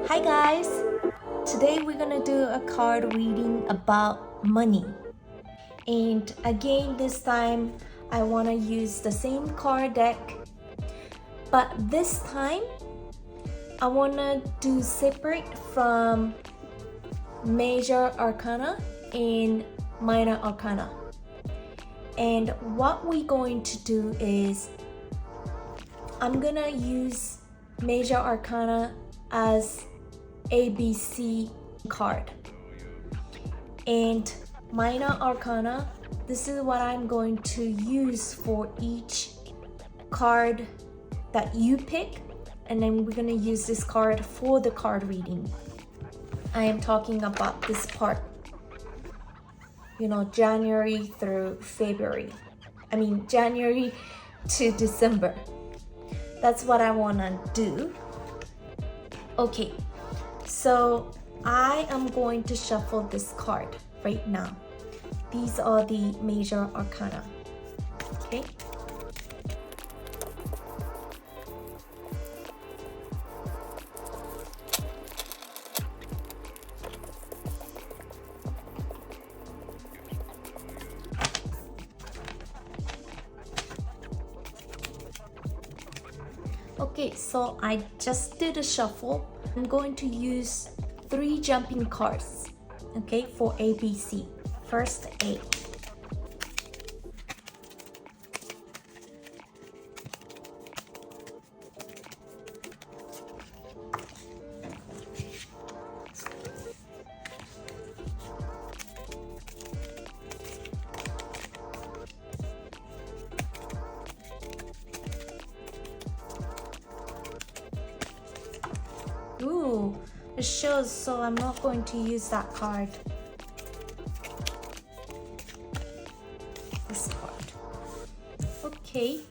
Hi guys! Today we're gonna do a card reading about money. And again, this time I wanna use the same card deck, but this time I wanna do separate from major arcana and minor arcana. And what we're going to do is I'm gonna use major arcana as ABC card, and minor arcana, this is what I'm going to use for each card that you pick, and then we're gonna use this card for the card reading. I am talking about this part, January through February. January to December. That's what I wanna do. Okay, so I am going to shuffle this card right now. These are the major arcana. Okay. Okay, so I just did a shuffle. I'm going to use 3 jumping cards, okay, for ABC. First, A. Ooh, it shows, so I'm not going to use that card. This card. Okay.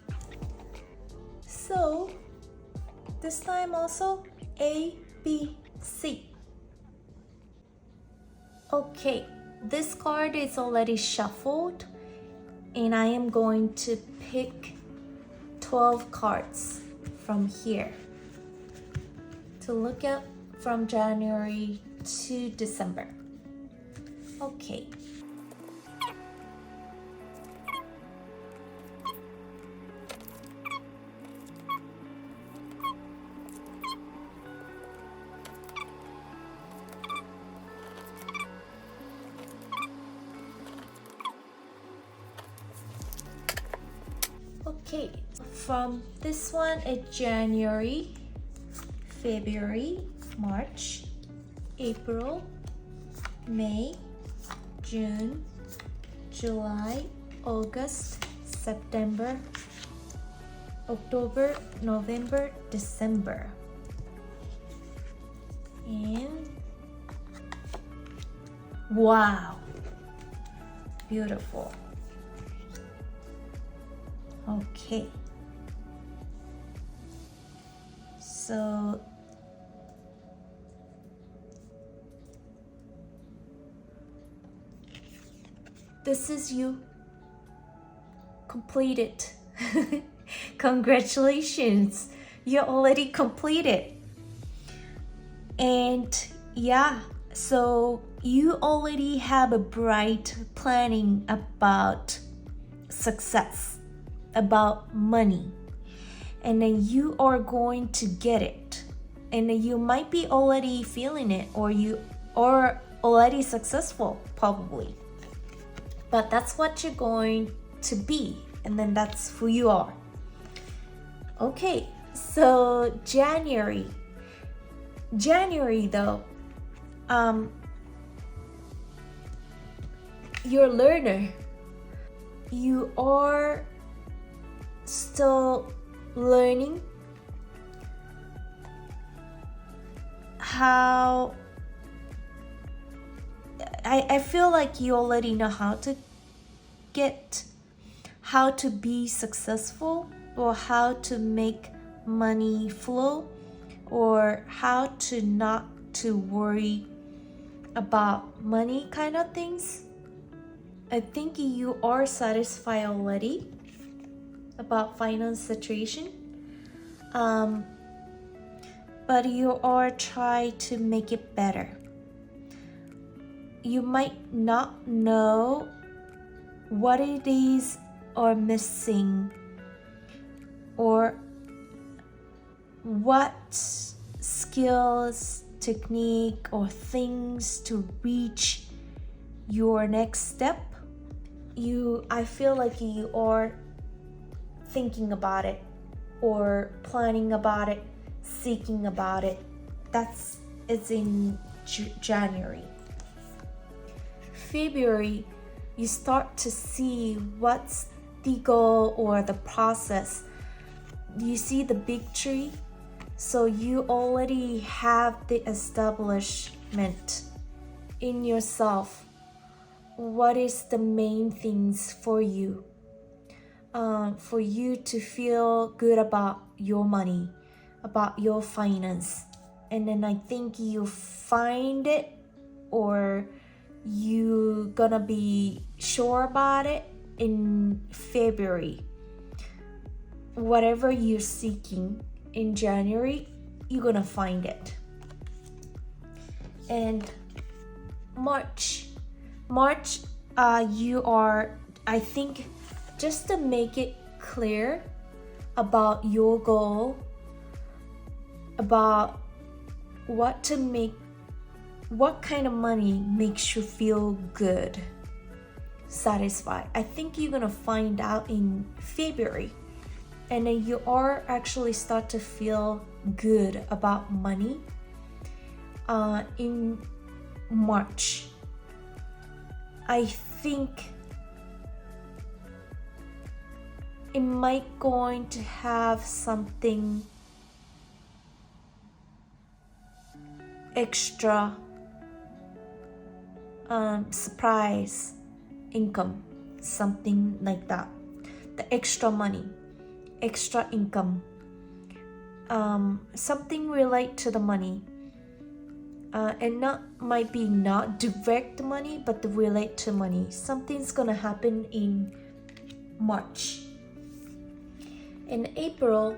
So, this time also A, B, C. Okay, this card is already shuffled, and I am going to pick 12 cards from here to look at from January to December. Okay. Okay, from this one, it's January, February, March, April, May, June, July, August, September, October, November, December. And wow, beautiful. Okay. So this is you completed. Congratulations, you already completed. And yeah, so you already have a bright planning about success, about money, and then you are going to get it, and then you might be already feeling it, or you are already successful probably, but that's what you're going to be, and then that's who you are. Okay, so January though, you're a learner. You are still learning how I feel like you already know how to be successful, or how to make money flow, or how to not to worry about money kind of things. I think you are satisfied already about finance situation. but you are trying to make it better. You might not know what it is or missing, or what skills, technique, or things to reach your next step. I feel like you are thinking about it, or planning about it, seeking about it. It's in January. February, you start to see what's the goal or the process. You see the big tree, so you already have the establishment in yourself. What is the main things for you to feel good about your money, about your finance? And then I think you find it, or you gonna be sure about it in February. Whatever you're seeking in January, you're gonna find it. And March, you are, I think, just to make it clear about your goal, about what kind of money makes you feel good, satisfied. I think you're gonna find out in February, and then you are actually start to feel good about money in March. I think it might going to have something extra, surprise income, something like that. The extra money, extra income, something relate to the money, and might be not direct money, but relate to money. Something's gonna happen in March. In April,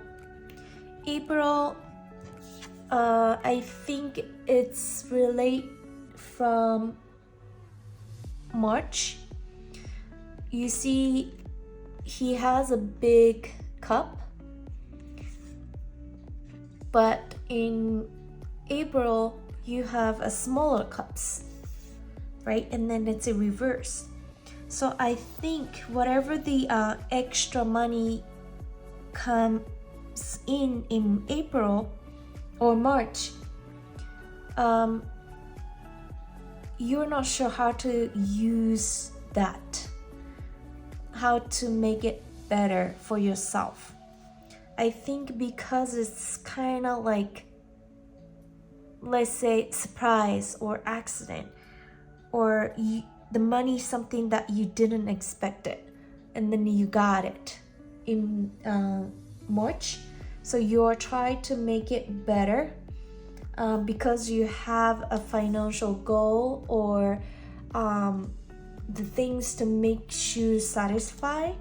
I think it's relate from March. You see, he has a big cup, but in April you have a smaller cups, right? And then it's a reverse. So I think whatever the extra money comes in April or March, you're not sure how to use that, how to make it better for yourself. I think because it's kind of like, let's say, surprise or accident, or the money something that you didn't expect it, and then you got it in March. So you're trying to make it better because you have a financial goal, or the things to make you satisfied,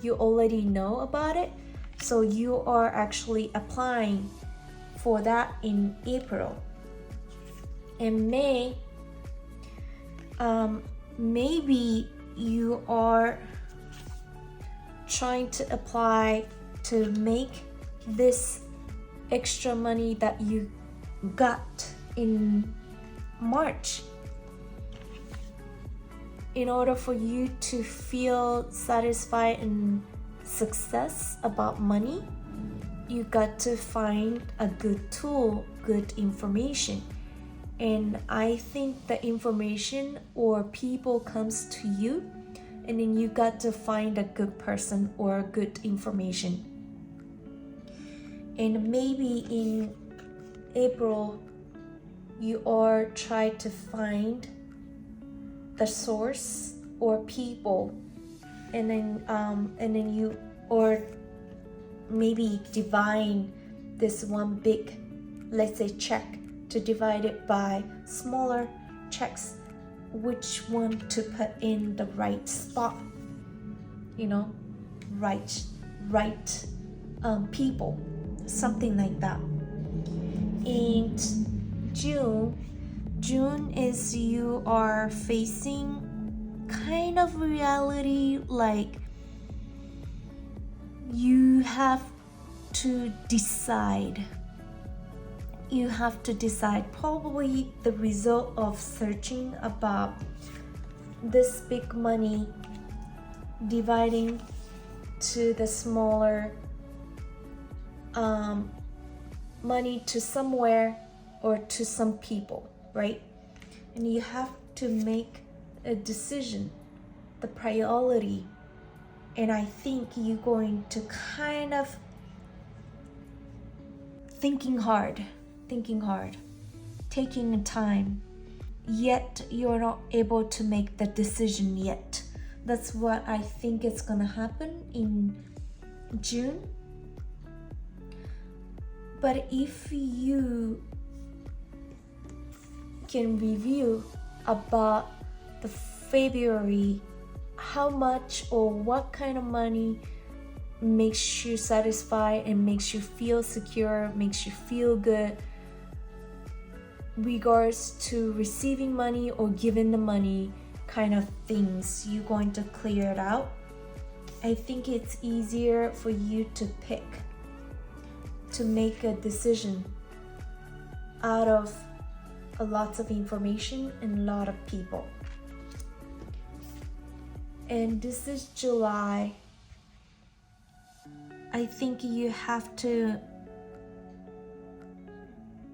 you already know about it. So you are actually applying for that in April. In May, maybe you are trying to apply to make this extra money that you got in March. In order for you to feel satisfied and success about money, you got to find a good tool, good information. And I think the information or people comes to you, and then you got to find a good person or good information. And maybe in April you are trying to find the source or people, and then you, or maybe divide this one big, let's say, check, to divide it by smaller checks, which one to put in the right spot, right people, something like that. And June is you are facing kind of reality, like you have to decide. You have to decide probably the result of searching about this big money, dividing to the smaller money to somewhere or to some people, right? And you have to make a decision, the priority. And I think you're going to kind of thinking hard, taking time, yet you're not able to make the decision yet. That's what I think is gonna happen in June. But if you can review about the February, how much or what kind of money makes you satisfied and makes you feel secure, makes you feel good, regards to receiving money or giving the money kind of things, you're going to clear it out. I think it's easier for you to pick, to make a decision out of a lot of information and a lot of people. And this is July. I think you have to,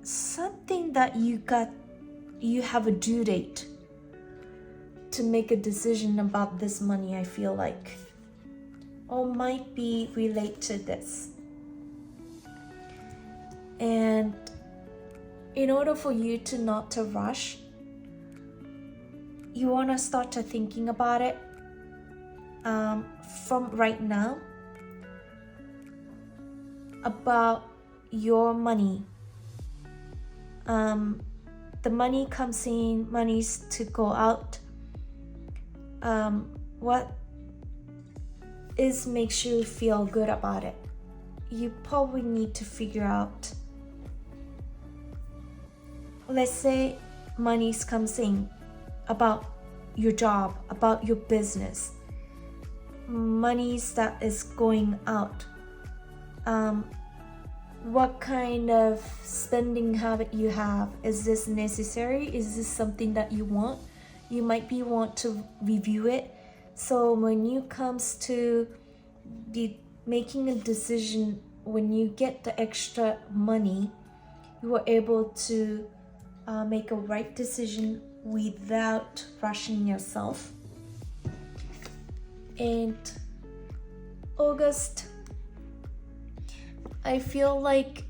something that you have a due date to make a decision about this money, I feel like, or might be related to this. And in order for you to not to rush, you want to start to thinking about it from right now, about your money. The money comes in, money's to go out. What makes you feel good about it? You probably need to figure out. Let's say money comes in about your job, about your business. Money that is going out. What kind of spending habit you have? Is this necessary? Is this something that you want? You might be want to review it. So when you comes to making a decision, when you get the extra money, you are able to make a right decision without rushing yourself. And August, I feel like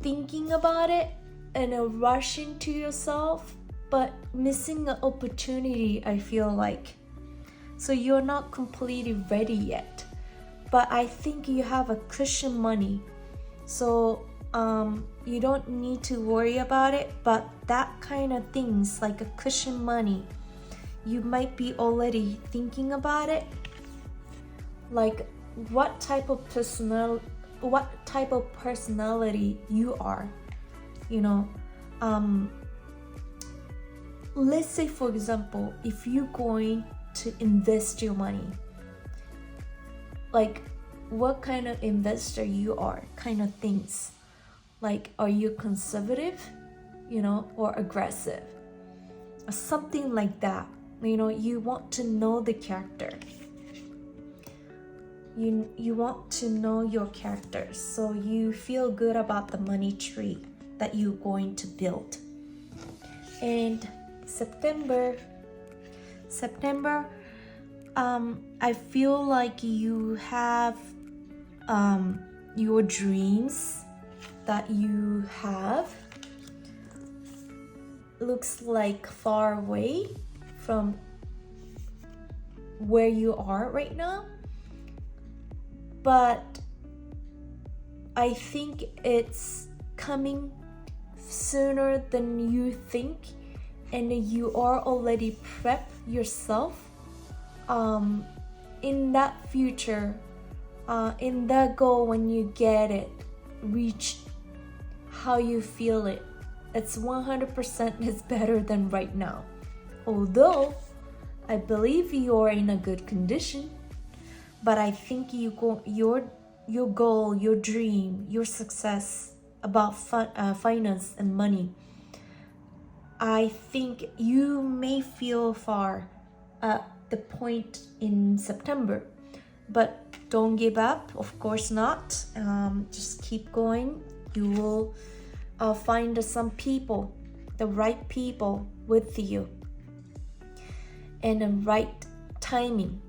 thinking about it and rushing to yourself, but missing an opportunity, I feel like. So you're not completely ready yet. But I think you have a cushion money. So you don't need to worry about it, but that kind of things like a cushion money, you might be already thinking about it. Like what type of personality you are, you know. Let's say, for example, if you're going to invest your money, like what kind of investor you are, kind of things. Like, are you conservative, you know, or aggressive? Or something like that. You know, you want to know the character. You want to know your character, so you feel good about the money tree that you're going to build. And September, I feel like you have your dreams that you have looks like far away from where you are right now. But I think it's coming sooner than you think, and you are already prep yourself in that future, in that goal. When you get it reached, how you feel it. It's 100% is better than right now. Although I believe you're in a good condition, but I think your goal, your dream, your success about finance and money, I think you may feel far at the point in September, but don't give up, of course not. Just keep going. You will find some people, the right people with you, and the right timing.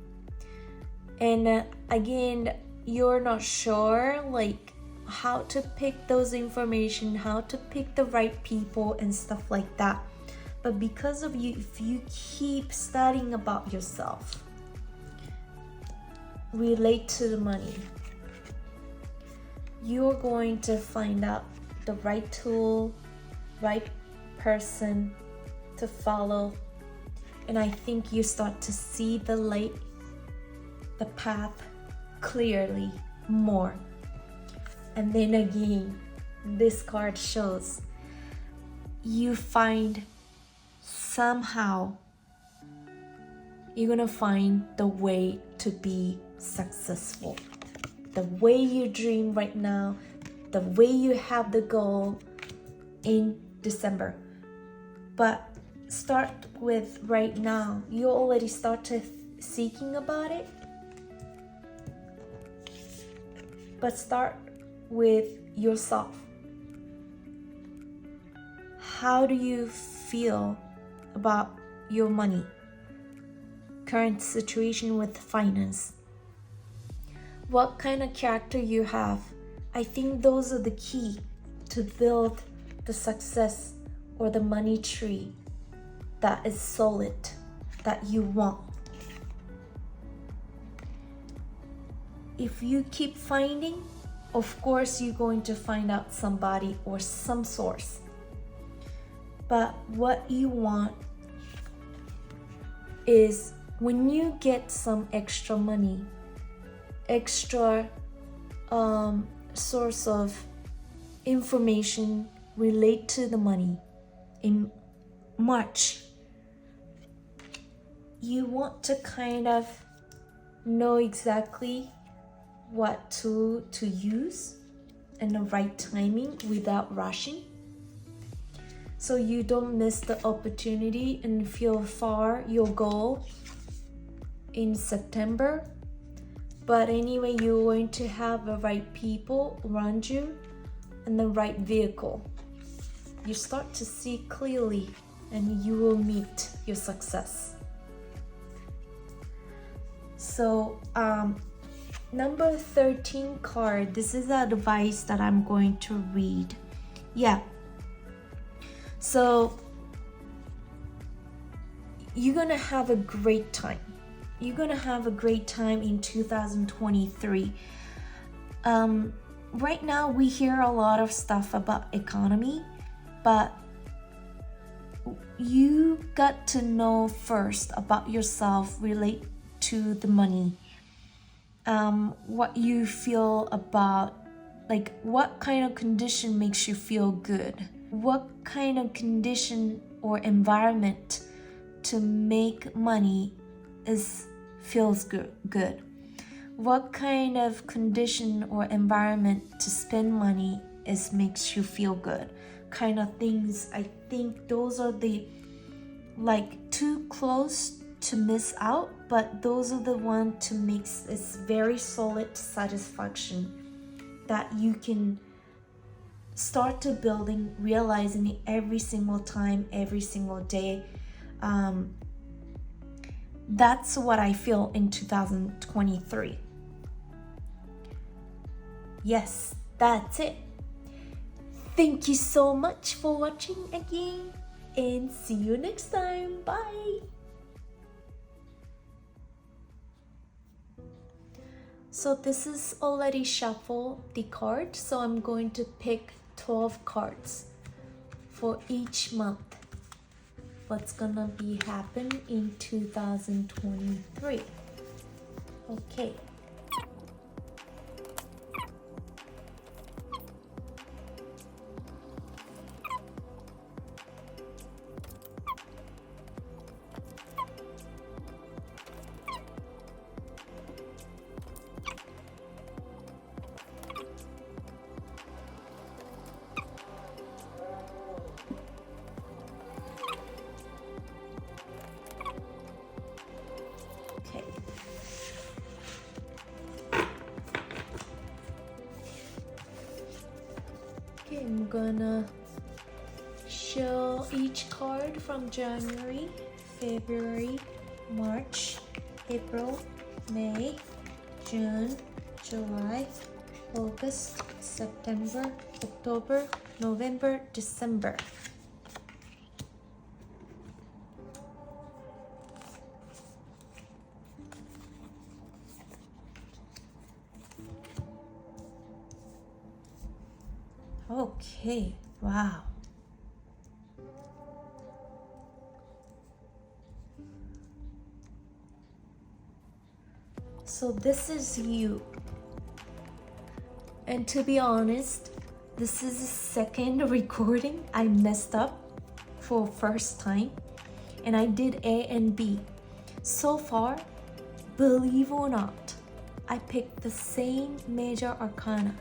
And again, you're not sure like how to pick those information, how to pick the right people and stuff like that. But because of you, if you keep studying about yourself, relate to the money, you're going to find out the right tool, right person to follow. And I think you start to see the light, the path clearly more. And then again, this card shows you find somehow you're gonna find the way to be successful. The way you dream right now, the way you have the goal in December. But start with right now. You already started seeking about it. But start with yourself. How do you feel about your money? Current situation with finance. What kind of character you have? I think those are the key to build the success or the money tree that is solid, that you want. If you keep finding, of course you're going to find out somebody or some source. But what you want is when you get some extra money, extra source of information relate to the money in March, you want to kind of know exactly what tool to use and the right timing without rushing, so you don't miss the opportunity and feel far your goal in September. But anyway, you're going to have the right people around you and the right vehicle. You start to see clearly and you will meet your success. So number 13 card, this is the advice that I'm going to read. Yeah, so you're gonna have a great time. You're gonna have a great time in 2023. Right now we hear a lot of stuff about economy, but you got to know first about yourself, relate to the money. What you feel about, like what kind of condition makes you feel good, what kind of condition or environment to make money feels good, what kind of condition or environment to spend money makes you feel good, kind of things. I think those are the like too close to miss out, but those are the one to make it's very solid satisfaction that you can start to building, realizing it every single time, every single day. That's what I feel in 2023. Yes, that's it. Thank you so much for watching again, and see you next time. Bye. So this is already shuffled the card, so I'm going to pick 12 cards for each month. What's gonna be happen in 2023? Okay. Okay, I'm gonna show each card from January, February, March, April, May, June, July, August, September, October, November, December. Okay, wow. So this is you. And to be honest, this is the second recording I messed up for first time. And I did A and B. So far, believe or not, I picked the same major arcana.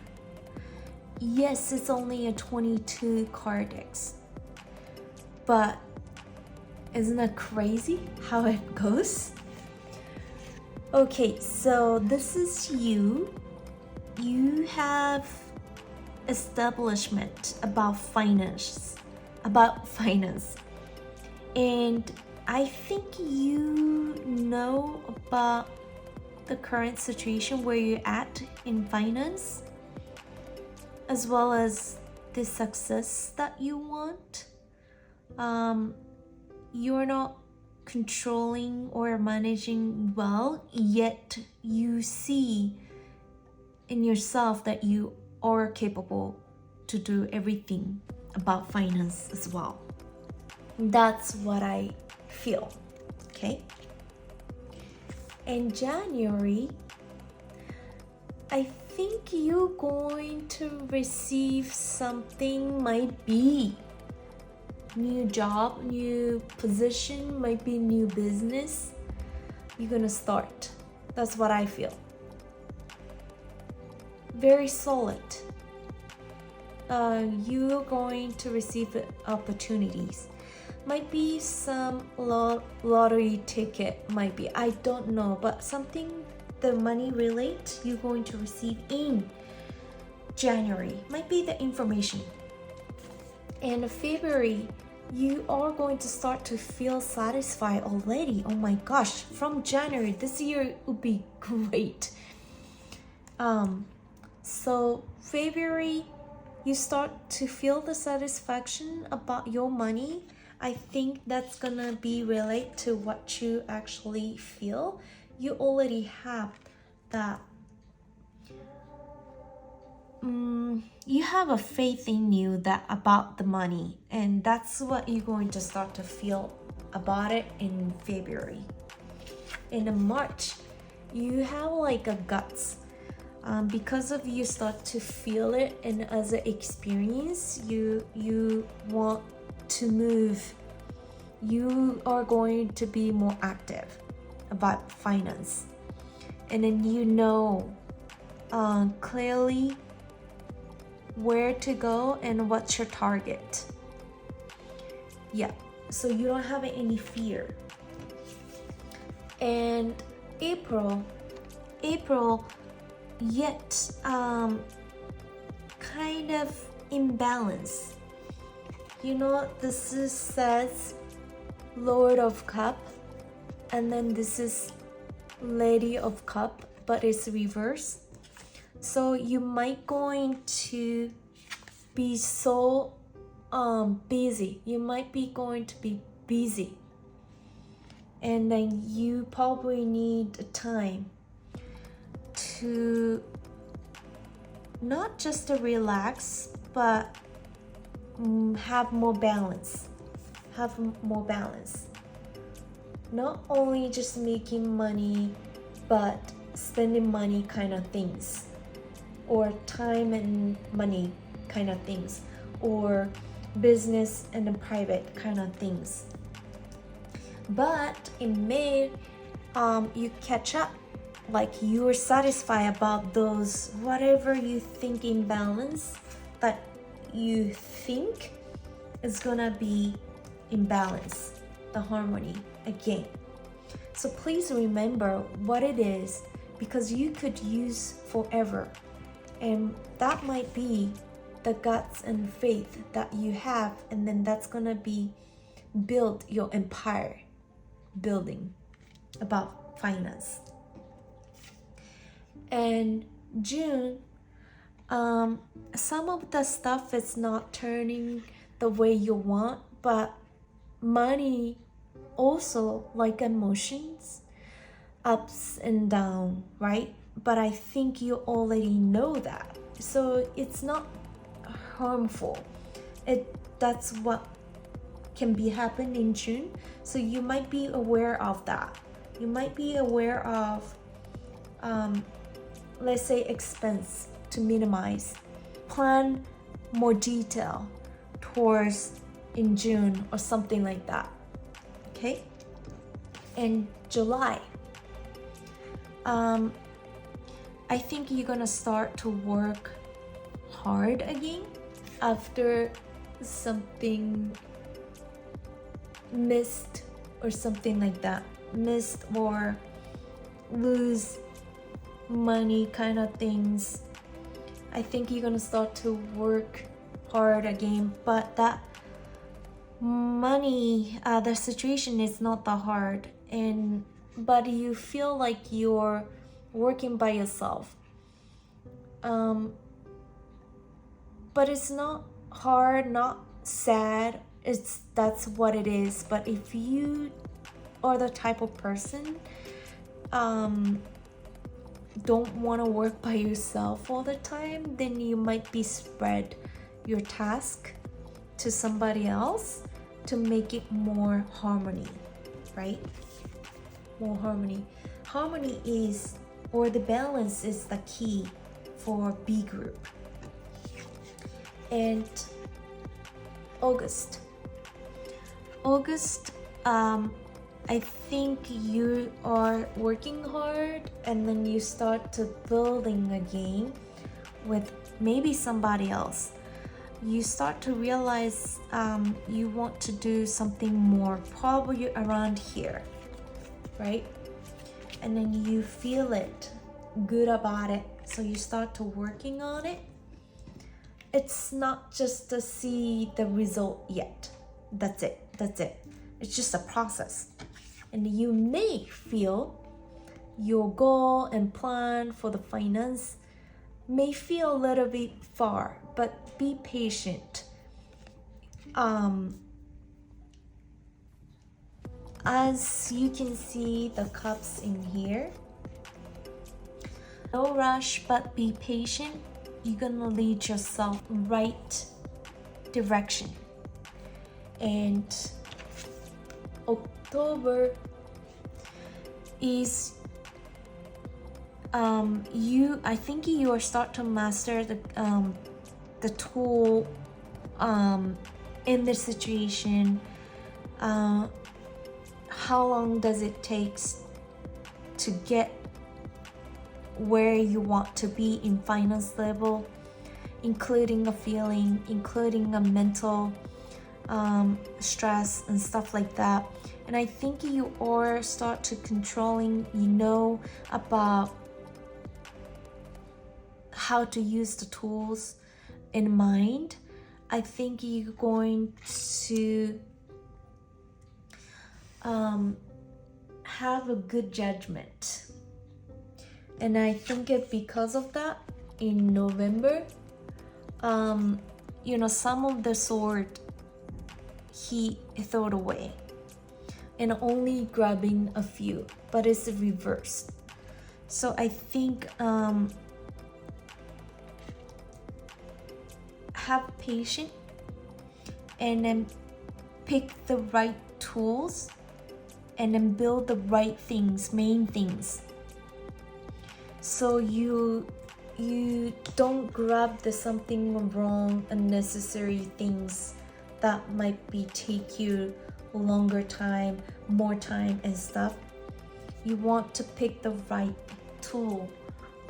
Yes, it's only a 22 card deck. But isn't that crazy how it goes? Okay, so this is you. You have establishment about finance. And I think you know about the current situation where you're at in finance, as well as the success that you want. You're not controlling or managing well, yet you see in yourself that you are capable to do everything about finance as well. That's what I feel, okay? In January, I think you're going to receive something, might be new job, new position, might be new business. You're gonna start. That's what I feel. Very solid. You're going to receive opportunities. Might be some lottery ticket, might be, I don't know, but something the money relate you're going to receive in January. Might be the information. And February, you are going to start to feel satisfied already. Oh my gosh, from January, this year would be great. So February, you start to feel the satisfaction about your money. I think that's gonna be relate to what you actually feel. You already have that. You have a faith in you that about the money, and that's what you're going to start to feel about it in February. In March, you have like a guts. Because of you start to feel it, and as an experience, you want to move. You are going to be more active about finance, and then you know clearly where to go and what's your target. Yeah, so you don't have any fear. And April, yet kind of imbalance. You know, this is says Lord of Cup, and then this is Lady of Cup, but it's reverse. So you might going to be so busy. You might be going to be busy, and then you probably need time to not just to relax, but have more balance. Not only just making money, but spending money kind of things, or time and money kind of things, or business and the private kind of things. But in May, you catch up, like you're satisfied about those whatever you think in balance, but you think is gonna be in balance, the harmony again. So please remember what it is, because you could use forever, and that might be the guts and faith that you have, and then that's gonna be build your empire building about finance. And June, some of the stuff is not turning the way you want, but money also, like emotions, ups and down, right? But I think you already know that, so it's not harmful. That's what can be happening in June, so you might be aware of that. You might be aware of let's say expense to minimize, plan more detail towards in June or something like that. Okay. And July, I think you're gonna start to work hard again after something missed or something like that, missed or lose money kind of things. I think you're gonna start to work hard again, but that money, the situation is not that hard, but you feel like you're working by yourself. But it's not hard, not sad. That's what it is. But if you are the type of person don't want to work by yourself all the time, then you might be spread your task to somebody else to make it more harmony, right? More harmony. Harmony is, or the balance is the key for B group. And August, I think you are working hard, and then you start to building again with maybe somebody else. You start to realize you want to do something more, probably around here, right? And then you feel it good about it, so you start to working on it. It's not just to see the result yet. That's it. It's just a process. And you may feel your goal and plan for the finance may feel a little bit far, but be patient. As you can see the cups in here, no rush, but be patient. You're gonna lead yourself right direction. And October is I think you are start to master the tool in the situation. How long does it take to get where you want to be in finance level, including a feeling, including a mental stress and stuff like that. And I think you are start to controlling, you know about how to use the tools in mind. I think you're going to have a good judgment. And I think because of that, in November, some of the sword he threw away and only grabbing a few, but it's reversed. So I think have patience and then pick the right tools and then build the right things, main things, so you don't grab the something wrong, unnecessary things that might be take you longer time, more time and stuff. You want to pick the right tool,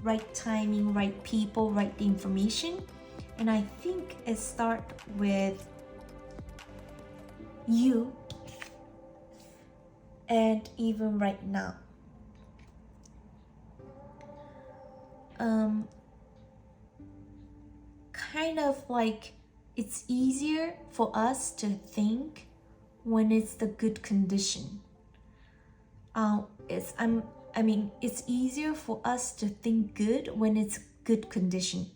right timing, right people, right information. And I think it starts with you, and even right now. kind of like it's easier for us to think when it's the good condition. It's easier for us to think good when it's good condition.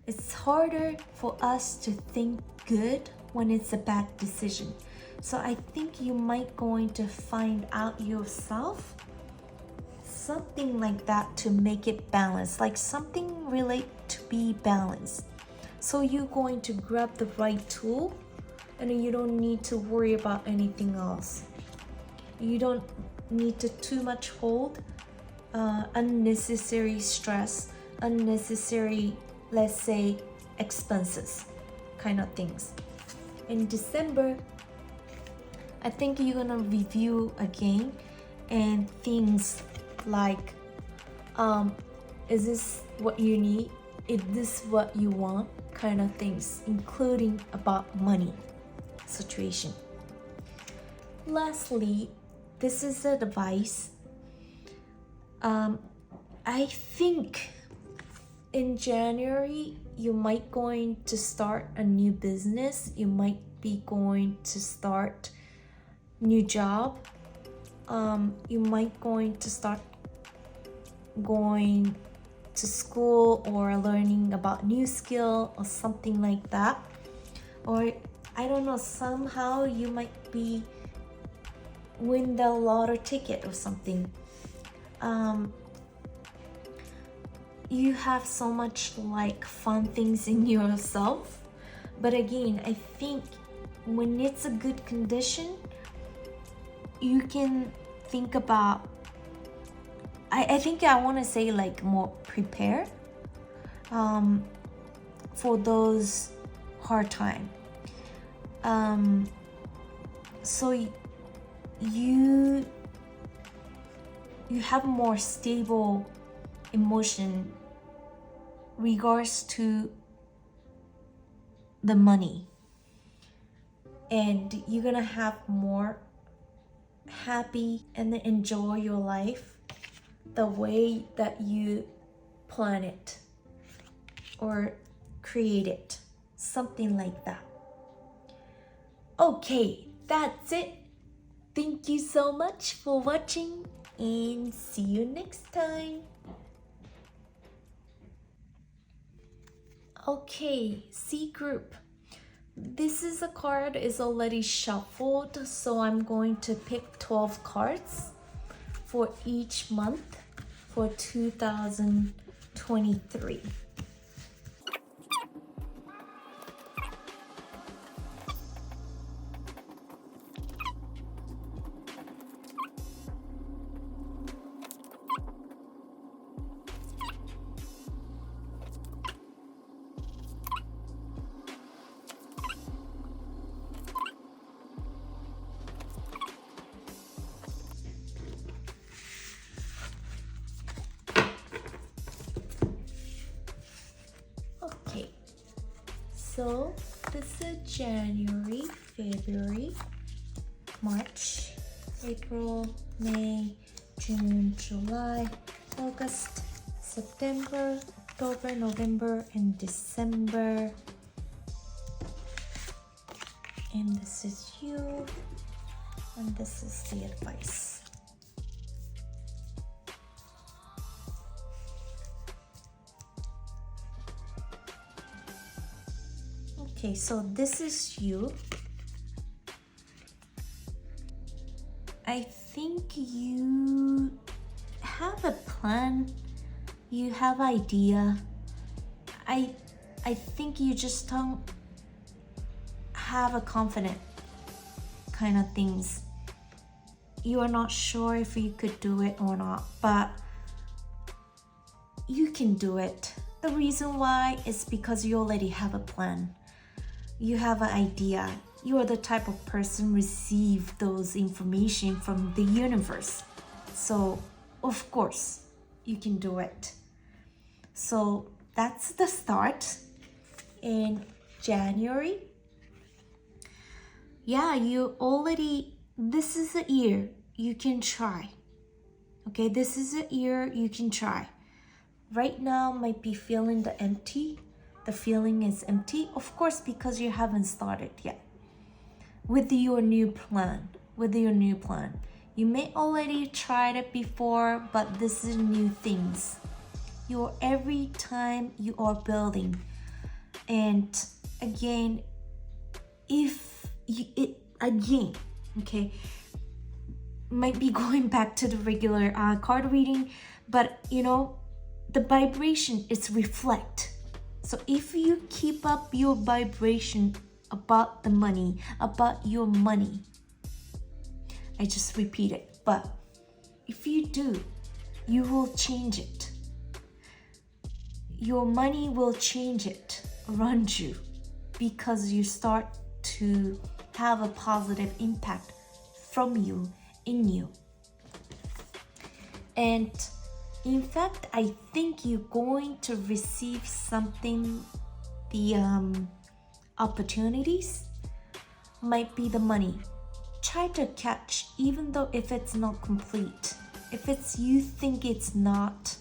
It's harder for us to think good when it's a bad decision. So I think you might going to find out yourself something like that to make it balanced, like something relate to be balanced. So you're going to grab the right tool and you don't need to worry about anything else. You don't need to too much hold unnecessary stress, unnecessary, let's say, expenses kind of things. In December, I think you're gonna review again and things like is this what you need, is this what you want, kind of things, including about money situation. Lastly, this is advice. I think in January you might going to start a new business, you might be going to start new job, you might going to start going to school or learning about new skill or something like that. Or I don't know, somehow you might be win the lotto ticket or something. You have so much like fun things in yourself, but again, I think when it's a good condition, you can think about, I think I want to say like more prepare for those hard time. So you have more stable emotion regards to the money, and you're gonna have more happy and enjoy your life the way that you plan it or create it, something like that. Okay, that's it. Thank you so much for watching and see you next time. Okay, C group. This is a card is already shuffled, so I'm going to pick 12 cards for each month for 2023. Okay, so this is January, February, March, April, May, June, July, August, September, October, November, and December. And this is you, and this is the advice. Okay, so this is you. I think you have a plan, you have idea. I think you just don't have a confident kind of things. You are not sure if you could do it or not, but you can do it. The reason why is because you already have a plan. You have an idea. You are the type of person receive those information from the universe. So of course you can do it. So that's the start in January. Yeah, you already, this is a year you can try. Okay, this is a year you can try. Right now might be feeling the empty, the feeling is empty? Of course, because you haven't started yet with your new plan. You may already tried it before, but this is new things. Every time you are building. And again, okay, might be going back to the regular card reading, but the vibration is reflect. So if you keep up your vibration about the money, about your money, I just repeat it, but if you do, you will change it. Your money will change it around you because you start to have a positive impact from you, in you. And in fact, I think you're going to receive something, the opportunities might be the money. Try to catch, even though if it's not complete, if you think it's not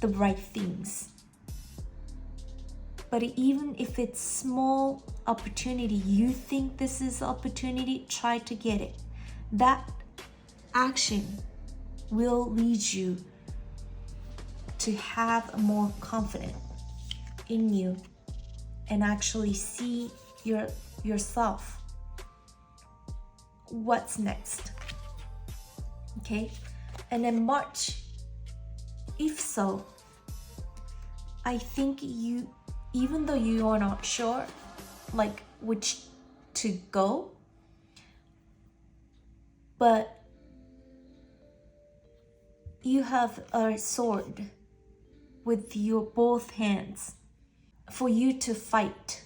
the right things. But even if it's small opportunity, you think this is opportunity, try to get it. That action will lead you to have more confidence in you and actually see yourself. What's next? Okay, and then March, if so, I think even though you are not sure like which to go, but you have a sword with your both hands for you to fight,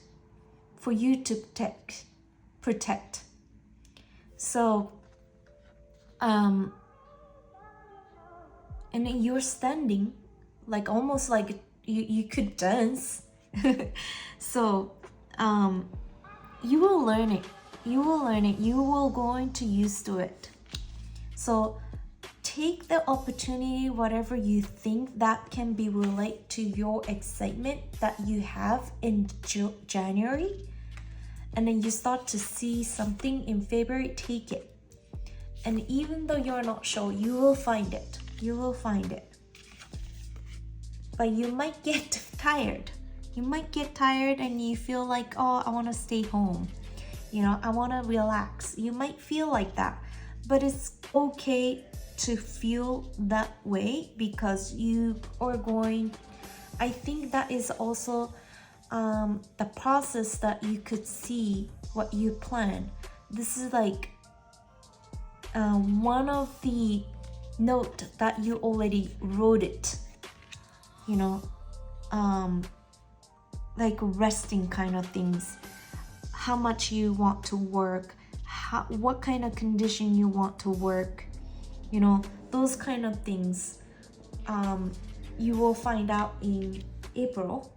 for you to protect. So and then you're standing like almost like you could dance. So you will learn it. You will going to used to it. So take the opportunity, whatever you think that can be related to your excitement that you have in January, and then you start to see something in February, take it. And even though you're not sure, you will find it. But you might get tired. And you feel like, oh, I want to stay home. I want to relax. You might feel like that. But it's okay to feel that way because you are going. I think that is also the process that you could see what you plan. This is like one of the note that you already wrote it. Like resting kind of things. How much you want to work, what kind of condition you want to work, those kind of things. You will find out in April.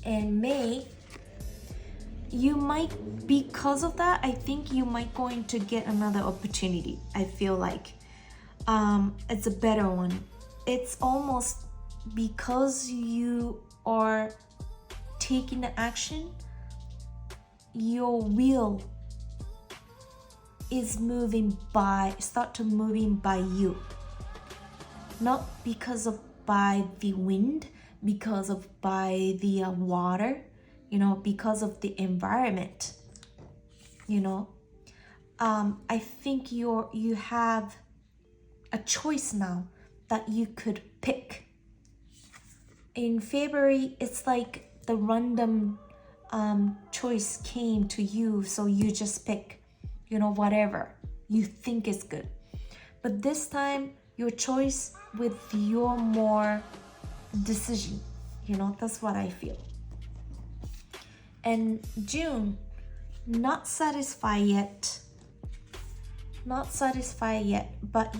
And May, you might, because of that, I think you might going to get another opportunity. I feel like it's a better one. It's almost because you are taking the action, your wheel is moving by you, not because of by the wind, because of by the water, because of the environment. I think you have a choice now that you could pick. In February, it's like the random choice came to you, so you just pick, whatever you think is good. But this time, your choice with your more decision, that's what I feel. And June, not satisfied yet, but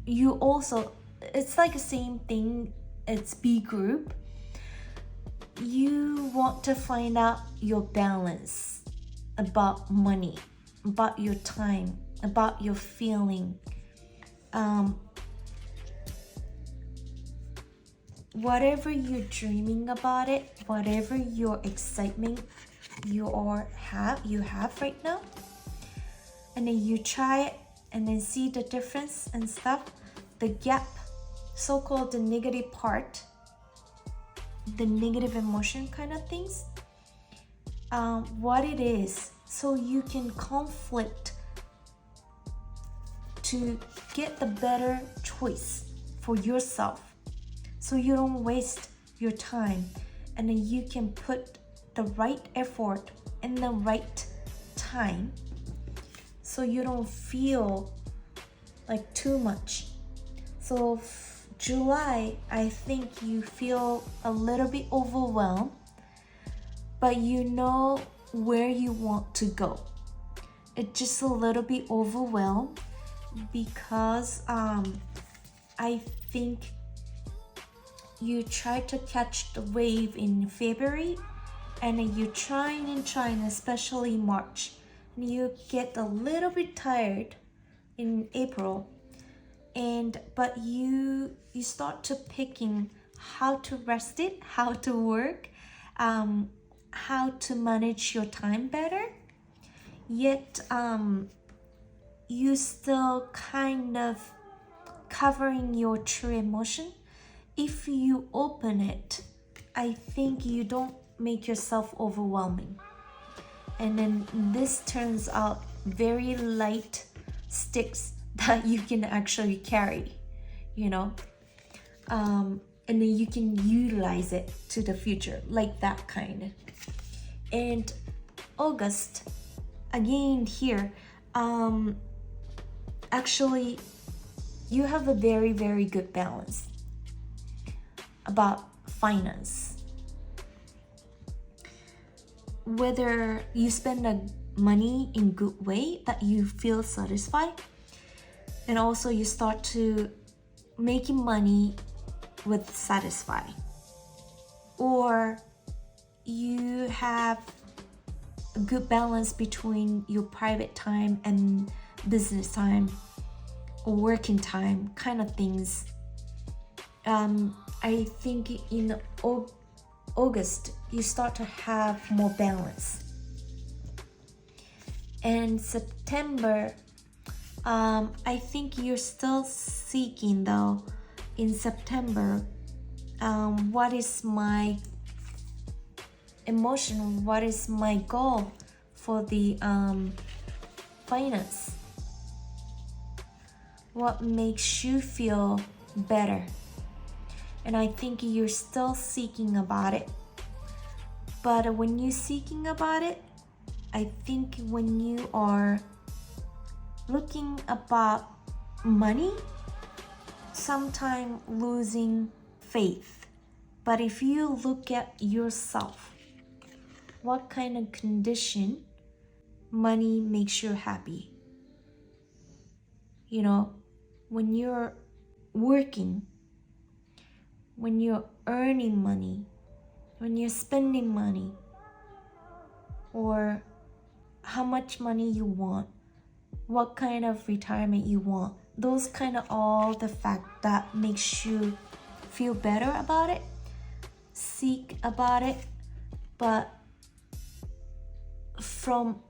you also, it's like the same thing. It's B group. You want to find out your balance about money, about your time, about your feeling. whatever you're dreaming about it, whatever your excitement you have right now, and then you try it and then see the difference and stuff, the gap, so-called the negative part, the negative emotion kind of things, what it is, so you can conflict to get the better choice for yourself, so you don't waste your time, and then you can put the right effort in the right time, so you don't feel like too much. So July, I think you feel a little bit overwhelmed, but you know where you want to go. It's just a little bit overwhelmed because I think you try to catch the wave in February, and then you're trying and trying, especially March, and you get a little bit tired in April, but you start to picking how to rest it, how to work, how to manage your time better, yet you still kind of covering your true emotion. If you open it, I think you don't make yourself overwhelming, and then this turns out very light sticks that you can actually carry, you know, and then you can utilize it to the future, like that kind. And August, again here, actually you have a very, very good balance about finance. Whether you spend the money in good way that you feel satisfied, and also you start to making money with satisfy, or you have a good balance between your private time and business time or working time kind of things. I think in August you start to have more balance. And September, I think you're still seeking though in September, what is my emotion, what is my goal for the finance, what makes you feel better. And I think you're still seeking about it. But when you're seeking about it, I think when you are looking about money, sometimes losing faith. But if you look at yourself, what kind of condition money makes you happy? You know, when you're working, when you're earning money, when you're spending money, or how much money you want, what kind of retirement you want, those kind of all the fact that makes you feel better about it, seek about it, but from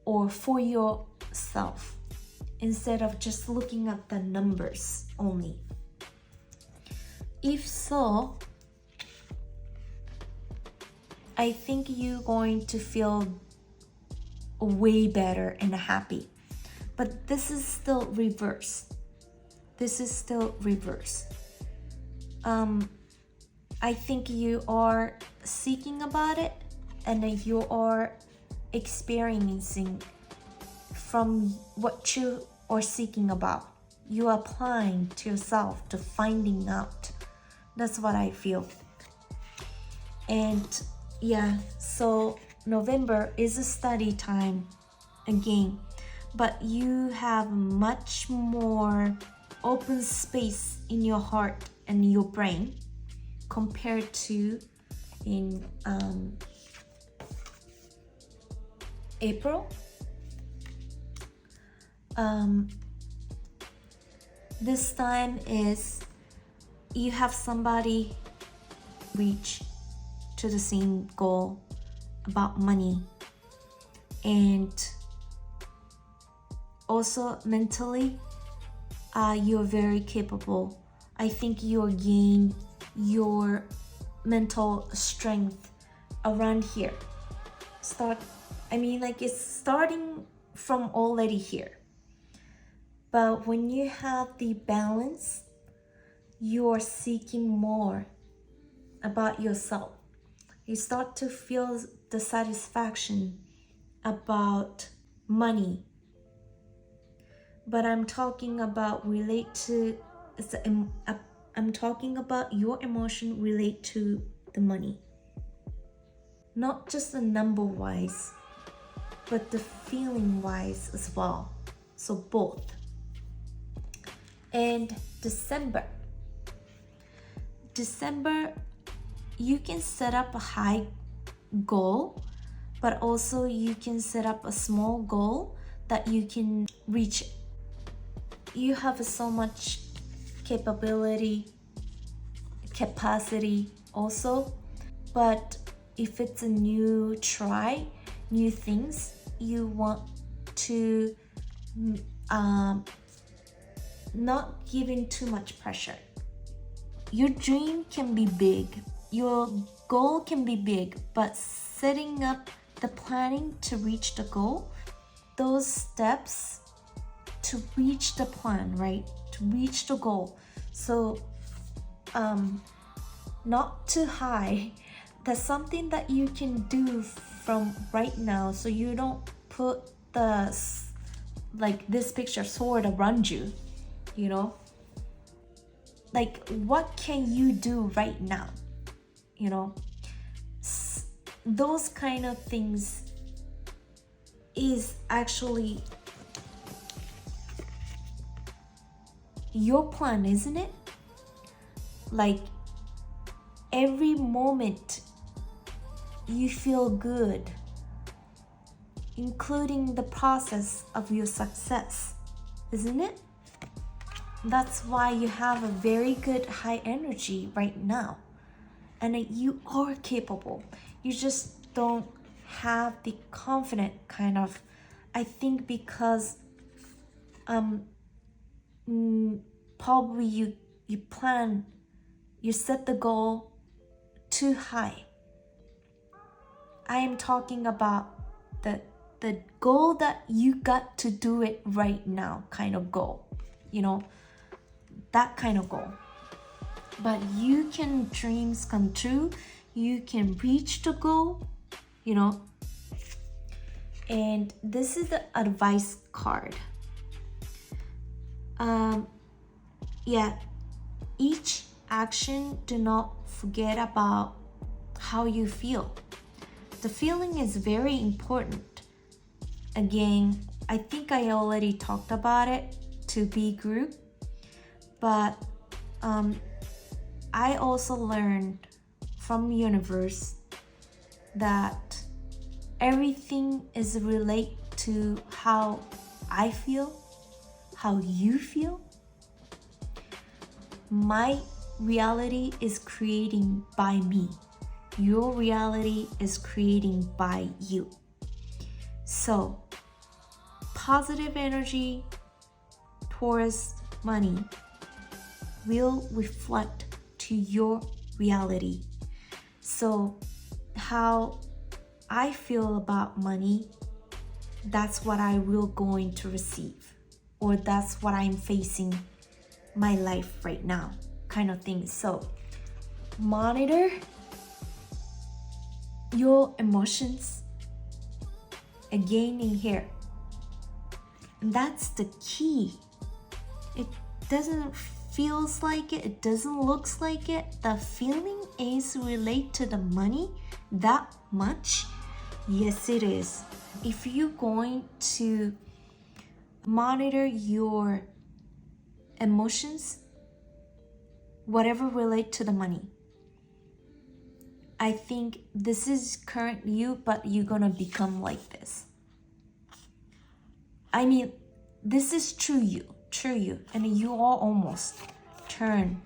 or for yourself, instead of just looking at the numbers only. If so, I think you're going to feel way better and happy. But this is still reverse. This is still reverse. I think you are seeking about it, and then you are experiencing from what you are seeking about. You are applying to yourself to finding out. That's what I feel. And yeah, so November is a study time again, but you have much more open space in your heart and your brain compared to in April. This time is you have somebody reach to the same goal about money. And also mentally, you're very capable. I think you'll gain your mental strength around here. It's starting from already here. But when you have the balance, you're seeking more about yourself. You start to feel the satisfaction about money. But I'm talking about I'm talking about your emotion relate to the money. Not just the number wise, but the feeling wise as well. So both. And December, you can set up a high goal, but also you can set up a small goal that you can reach. You have so much capacity also, but if it's a new things, you want to not give in too much pressure. Your dream can be big, your goal can be big, but setting up the planning to reach the goal, those steps to reach the plan, right? To reach the goal. So not too high. That's something that you can do from right now, so you don't put this picture sword around you, you know? Like, what can you do right now? You know, those kind of things is actually your plan, isn't it? Like, every moment you feel good, including the process of your success, isn't it? That's why you have a very good high energy right now, and you are capable. You just don't have the confident kind of, I think, because probably you set the goal too high. I am talking about the goal that you got to do it right now kind of goal, you know, that kind of goal. But you can dreams come true, you can reach the goal, you know. And this is the advice card. Each action, do not forget about how you feel. The feeling is very important. Again, I think I already talked about it to be group, but I also learned from universe that everything is related to how I feel, how you feel. My reality is creating by me. Your reality is creating by you. So, positive energy towards money will reflect to your reality. So, how I feel about money, that's what I will going to receive, or that's what I'm facing my life right now, kind of thing. So, monitor your emotions again in here. And that's the key. It doesn't feels like it, it doesn't looks like it. The feeling is related to the money that much. Yes, it is. If you're going to monitor your emotions, whatever relate to the money, I think this is current you, but you're gonna become like this. I mean, this is true you, and you are almost turn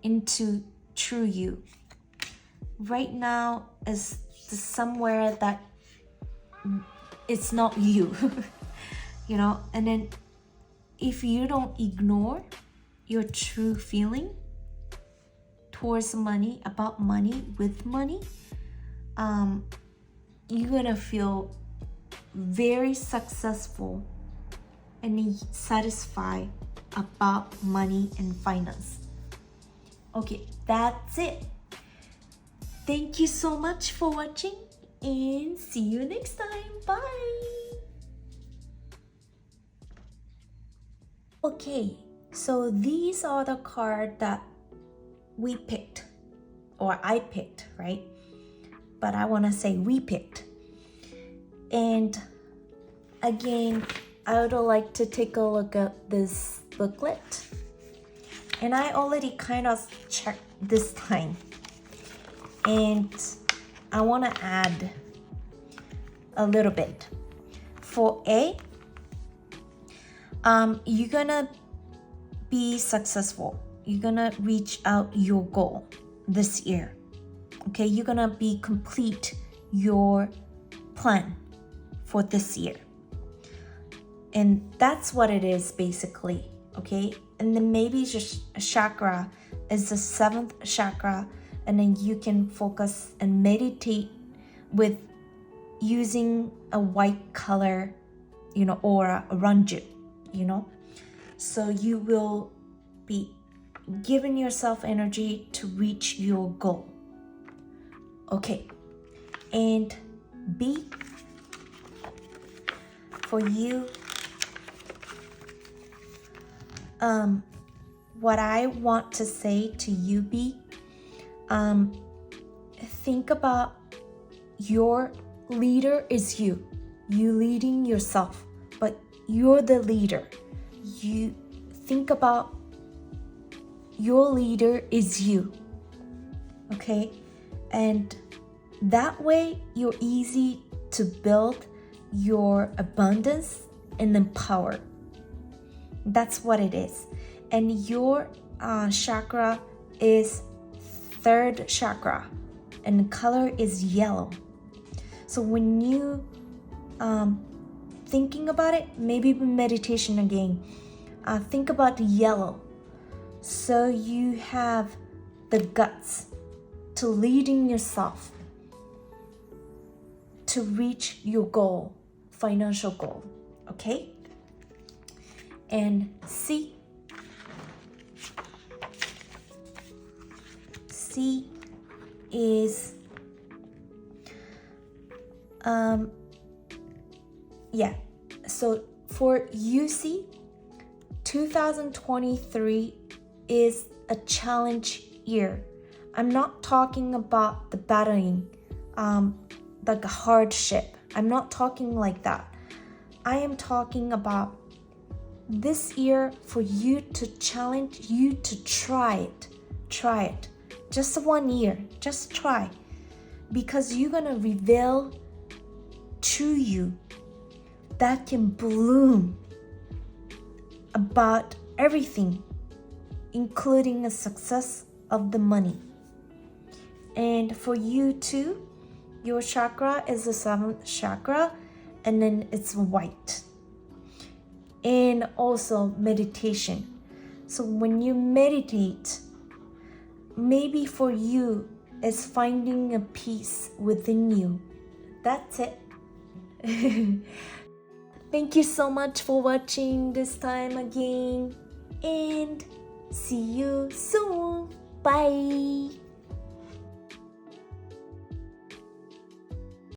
into true you. right now is somewhere that it's not you. You know, and then if you don't ignore your true feeling towards money, about money, with money, you're gonna feel very successful and satisfied about money and finance. Okay, that's it. Thank you so much for watching and see you next time. Bye. Okay, so these are the cards that we picked, or I picked, right? But I want to say we picked. And again, I would like to take a look at this booklet. And I already kind of checked this time. And I want to add a little bit. For A, you're gonna be successful. You're gonna reach out your goal this year. Okay, you're gonna be complete your plan for this year. And that's what it is basically, okay? And then maybe just a chakra is the 7th chakra, and then you can focus and meditate with using a white color, you know, aura around you, you know? So you will be giving yourself energy to reach your goal. Okay, and B, for you, what I want to say to you, B, think about your leader is you. You leading yourself, but you're the leader. You think about your leader is you, okay? And that way you're easy to build your abundance and empower. That's what it is. And your chakra is 3rd chakra, and the color is yellow. So when you thinking about it, maybe meditation again, think about the yellow. So you have the guts to leading yourself to reach your goal, financial goal, okay? And C is so for UC, 2023 is a challenge year. I'm not talking about the battling, like a hardship. I'm not talking like that. I am talking about this year for you to challenge you to try it. Just 1 year, just try. Because you're gonna reveal to you that can bloom about everything, including the success of the money. And for you too, your chakra is the 7th chakra, and then it's white. And also meditation. So when you meditate, maybe for you it's finding a peace within you. That's it. Thank you so much for watching this time again, and see you soon. Bye.